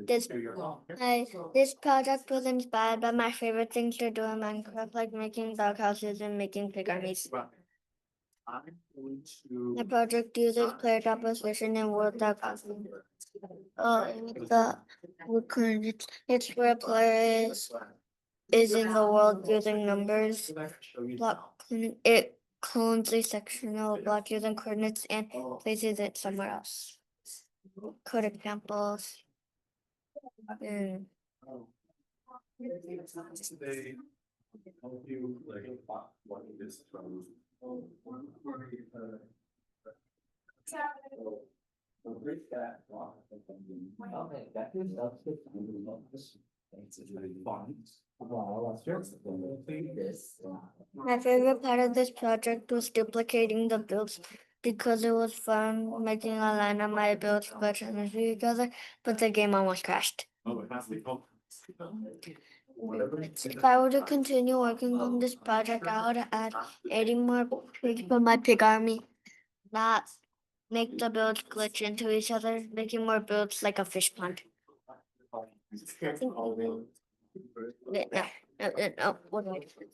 This this project was inspired by my favorite things to do in Minecraft, like making dog houses and making pig armies. The project uses player composition and world dog houses. The it's where a player is in the world using numbers. It clones a sectional block using coordinates and places it somewhere else. Code examples. And my favorite part of this project was duplicating the builds because it was fun making a line of my builds glitch into each other, but the game almost crashed. If I were to continue working on this project, I would add 80 more pigs for my pig army, not make the builds glitch into each other, making more builds like a fish pond. I think we will. No, what do I do?